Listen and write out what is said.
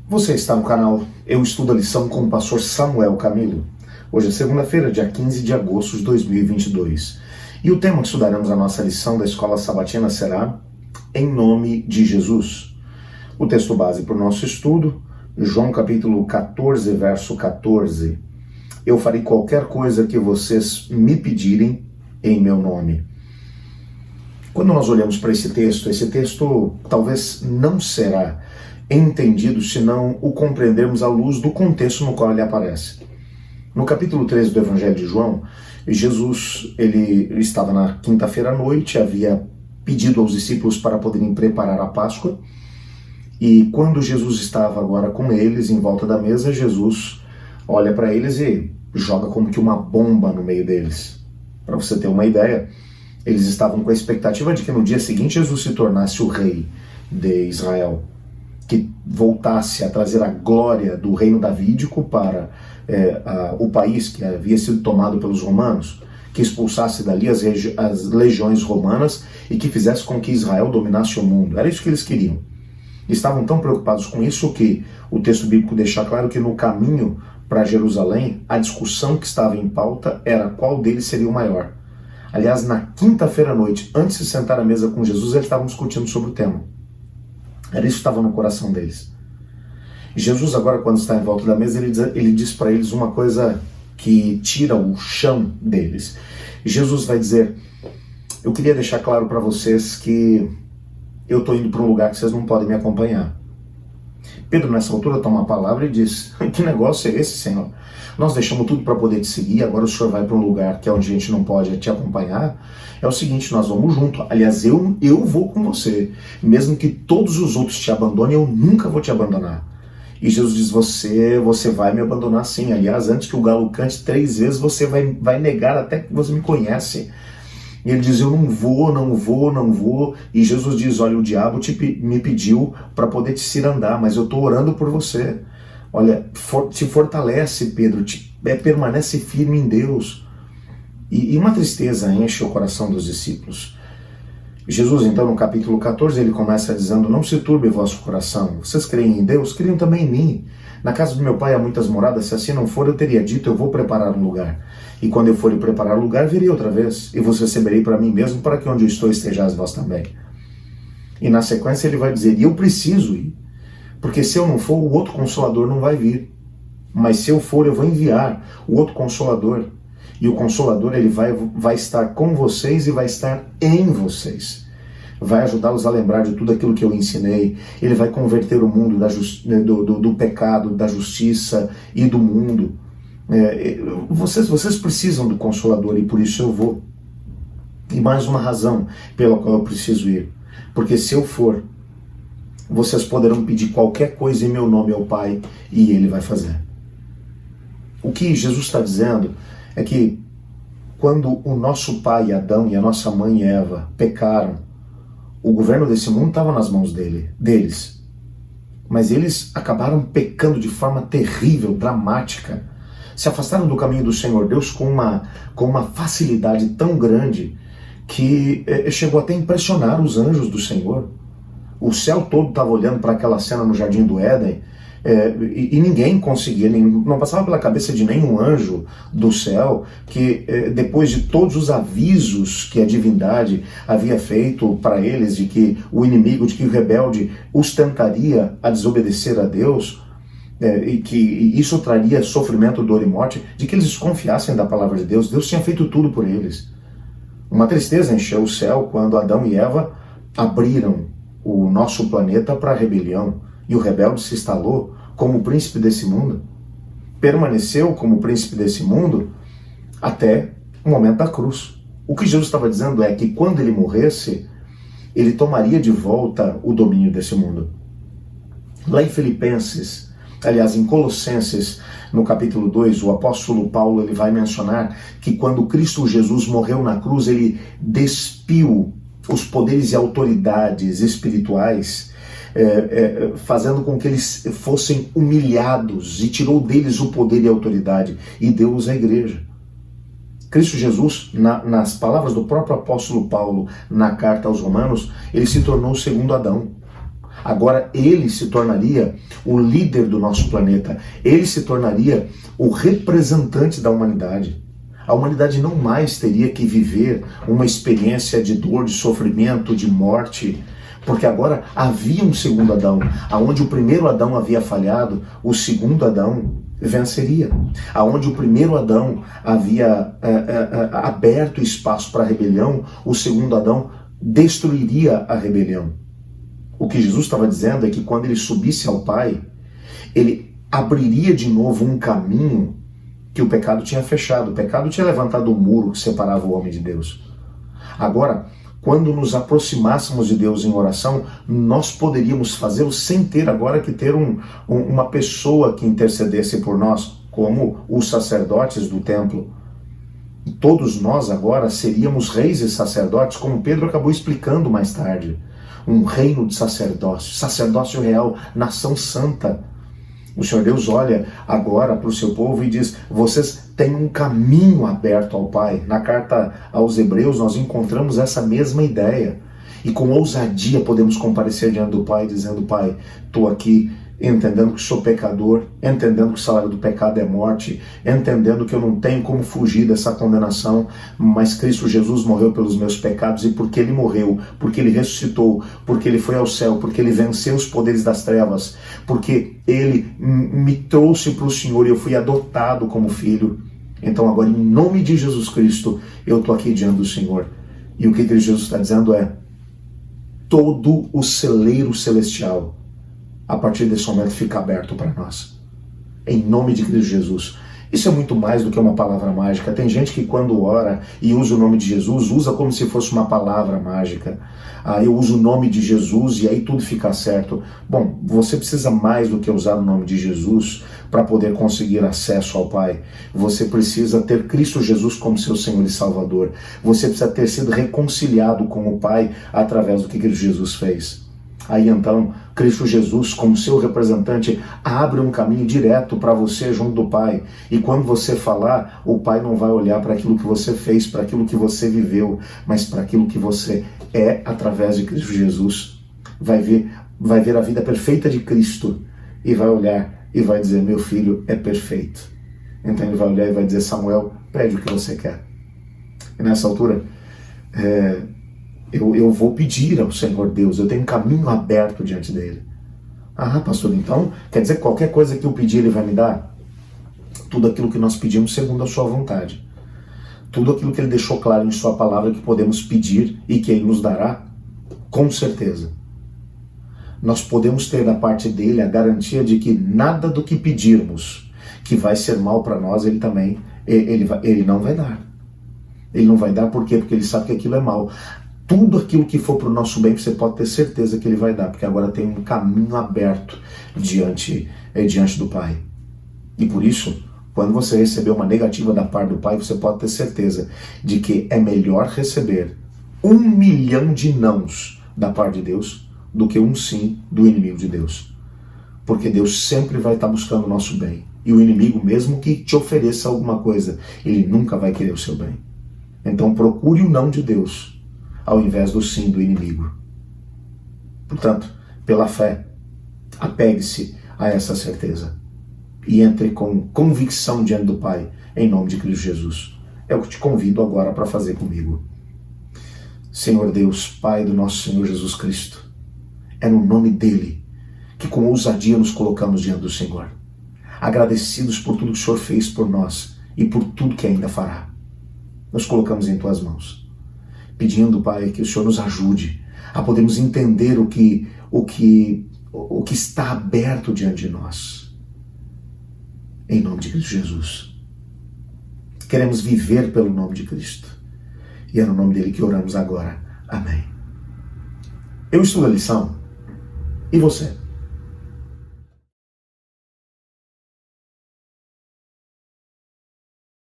Você está no canal Eu Estudo a Lição com o pastor Samuel Camilo. Hoje é segunda-feira, dia 15 de agosto de 2022. E o tema que estudaremos a nossa lição da Escola Sabatina será Em Nome de Jesus. O texto base para o nosso estudo, João capítulo 14, verso 14. Eu farei qualquer coisa que vocês me pedirem em meu nome. Quando nós olhamos para esse texto talvez não será entendido se não o compreendermos à luz do contexto no qual ele aparece. No capítulo 13 do Evangelho de João, Jesus ele estava na quinta-feira à noite, havia pedido aos discípulos para poderem preparar a Páscoa, e quando Jesus estava agora com eles, em volta da mesa, Jesus olha para eles e joga como que uma bomba no meio deles. Para você ter uma ideia, eles estavam com a expectativa de que no dia seguinte Jesus se tornasse o rei de Israel, que voltasse a trazer a glória do reino davídico para o país que havia sido tomado pelos romanos, que expulsasse dali as legiões romanas e que fizesse com que Israel dominasse o mundo. Era isso que eles queriam. Estavam tão preocupados com isso que o texto bíblico deixa claro que no caminho para Jerusalém, a discussão que estava em pauta era qual deles seria o maior. Aliás, na quinta-feira à noite, antes de sentar à mesa com Jesus, eles estavam discutindo sobre o tema. Era isso que estava no coração deles. Jesus agora, quando está em volta da mesa, ele diz para eles uma coisa que tira o chão deles. Jesus vai dizer: eu queria deixar claro para vocês que eu estou indo para um lugar que vocês não podem me acompanhar. Pedro, nessa altura, toma a palavra e diz: que negócio é esse, Senhor? Nós deixamos tudo para poder te seguir, agora o Senhor vai para um lugar que é onde a gente não pode te acompanhar. É o seguinte, nós vamos junto. Aliás, eu vou com você. Mesmo que todos os outros te abandonem, eu nunca vou te abandonar. E Jesus diz: você vai me abandonar sim. Aliás, antes que o galo cante 3 vezes, você vai negar até que você me conhece. E ele diz: eu não vou. E Jesus diz: olha, o diabo me pediu para poder te cirandar, mas eu estou orando por você. Olha, te fortalece, Pedro, permanece firme em Deus. E uma tristeza enche o coração dos discípulos. Jesus, então, no capítulo 14, ele começa dizendo: não se turbe o vosso coração. Vocês creem em Deus? Creiam também em mim. Na casa do meu pai há muitas moradas. Se assim não for, eu teria dito: eu vou preparar um lugar. E quando eu for preparar o lugar, virei outra vez. E vos receberei para mim mesmo, para que onde eu estou estejais vós também. E na sequência ele vai dizer: e eu preciso ir. Porque se eu não for, o outro Consolador não vai vir. Mas se eu for, eu vou enviar o outro Consolador. E o Consolador ele vai estar com vocês e vai estar em vocês. Vai ajudá-los a lembrar de tudo aquilo que eu ensinei. Ele vai converter o mundo do pecado, da justiça e do mundo. Vocês precisam do Consolador e por isso eu vou. E mais uma razão pela qual eu preciso ir. Porque se eu for, vocês poderão pedir qualquer coisa em meu nome ao Pai e Ele vai fazer. O que Jesus está dizendo é que quando o nosso pai Adão e a nossa mãe Eva pecaram, o governo desse mundo estava nas mãos deles. Mas eles acabaram pecando de forma terrível, dramática. Se afastaram do caminho do Senhor Deus com uma facilidade tão grande que chegou até a impressionar os anjos do Senhor. O céu todo estava olhando para aquela cena no Jardim do Éden, e ninguém conseguia, não passava pela cabeça de nenhum anjo do céu que depois de todos os avisos que a divindade havia feito para eles de que o inimigo, de que o rebelde os tentaria a desobedecer a Deus, e que isso traria sofrimento, dor e morte, de que eles desconfiassem da palavra de Deus. Deus tinha feito tudo por eles. Uma tristeza encheu o céu quando Adão e Eva abriram o nosso planeta para a rebelião. E o rebelde se instalou como príncipe desse mundo, permaneceu como príncipe desse mundo até o momento da cruz. O que Jesus estava dizendo é que quando ele morresse, ele tomaria de volta o domínio desse mundo. Lá em Filipenses, aliás, em Colossenses, no capítulo 2, o apóstolo Paulo ele vai mencionar que quando Cristo Jesus morreu na cruz, ele despiu os poderes e autoridades espirituais, fazendo com que eles fossem humilhados, e tirou deles o poder e a autoridade e deu-os à igreja. Cristo Jesus, nas palavras do próprio apóstolo Paulo na carta aos Romanos, ele se tornou o segundo Adão. Agora ele se tornaria o líder do nosso planeta. Ele se tornaria o representante da humanidade. A humanidade não mais teria que viver uma experiência de dor, de sofrimento, de morte, porque agora havia um segundo Adão. Aonde o primeiro Adão havia falhado, o segundo Adão venceria. Aonde o primeiro Adão havia aberto espaço para a rebelião, o segundo Adão destruiria a rebelião. O que Jesus estava dizendo é que quando ele subisse ao Pai, ele abriria de novo um caminho que o pecado tinha fechado. O pecado tinha levantado o muro que separava o homem de Deus. Agora, quando nos aproximássemos de Deus em oração, nós poderíamos fazê-lo sem ter agora que ter uma pessoa que intercedesse por nós, como os sacerdotes do templo. E todos nós agora seríamos reis e sacerdotes, como Pedro acabou explicando mais tarde. Um reino de sacerdócio, sacerdócio real, nação santa. O Senhor Deus olha agora para o seu povo e diz: vocês têm um caminho aberto ao Pai. Na carta aos Hebreus nós encontramos essa mesma ideia. E com ousadia podemos comparecer diante do Pai, dizendo: Pai, estou aqui entendendo que sou pecador, entendendo que o salário do pecado é morte, entendendo que eu não tenho como fugir dessa condenação, mas Cristo Jesus morreu pelos meus pecados, e porque Ele morreu, porque Ele ressuscitou, porque Ele foi ao céu, porque Ele venceu os poderes das trevas, porque Ele me trouxe para o Senhor e eu fui adotado como filho. Então agora, em nome de Jesus Cristo, eu estou aqui diante do Senhor. E o que Jesus está dizendo é: todo o celeiro celestial, a partir desse momento, fica aberto para nós. Em nome de Cristo Jesus. Isso é muito mais do que uma palavra mágica. Tem gente que quando ora e usa o nome de Jesus, usa como se fosse uma palavra mágica. Eu uso o nome de Jesus e aí tudo fica certo. Bom, você precisa mais do que usar o nome de Jesus para poder conseguir acesso ao Pai. Você precisa ter Cristo Jesus como seu Senhor e Salvador. Você precisa ter sido reconciliado com o Pai através do que Cristo Jesus fez. Aí então, Cristo Jesus, como seu representante, abre um caminho direto para você junto do Pai. E quando você falar, o Pai não vai olhar para aquilo que você fez, para aquilo que você viveu, mas para aquilo que você é através de Cristo Jesus. Vai ver a vida perfeita de Cristo e vai olhar e vai dizer: meu filho é perfeito. Então ele vai olhar e vai dizer: Samuel, pede o que você quer. E nessa altura, eu vou pedir ao Senhor Deus, eu tenho um caminho aberto diante dele. Ah, pastor, então quer dizer que qualquer coisa que eu pedir ele vai me dar? Tudo aquilo que nós pedimos segundo a sua vontade. Tudo aquilo que ele deixou claro em sua palavra que podemos pedir e que ele nos dará, com certeza. Nós podemos ter da parte dele a garantia de que nada do que pedirmos que vai ser mal para nós, ele não vai dar. Ele não vai dar por quê? Porque ele sabe que aquilo é mal. Tudo aquilo que for para o nosso bem, você pode ter certeza que ele vai dar, porque agora tem um caminho aberto diante do Pai. E por isso, quando você receber uma negativa da parte do Pai, você pode ter certeza de que é melhor receber 1 milhão de nãos da parte de Deus do que um sim do inimigo de Deus. Porque Deus sempre vai estar buscando o nosso bem. E o inimigo, mesmo que te ofereça alguma coisa, ele nunca vai querer o seu bem. Então procure o não de Deus ao invés do sim do inimigo. Portanto, pela fé, apegue-se a essa certeza e entre com convicção diante do Pai, em nome de Cristo Jesus. É o que te convido agora para fazer comigo. Senhor Deus, Pai do nosso Senhor Jesus Cristo, é no nome dele que com ousadia nos colocamos diante do Senhor, agradecidos por tudo que o Senhor fez por nós e por tudo que ainda fará. Nos colocamos em tuas mãos, pedindo, Pai, que o Senhor nos ajude a podermos entender o que está aberto diante de nós. Em nome de Cristo Jesus. Queremos viver pelo nome de Cristo. E é no nome dele que oramos agora. Amém. Eu estudo a lição. E você?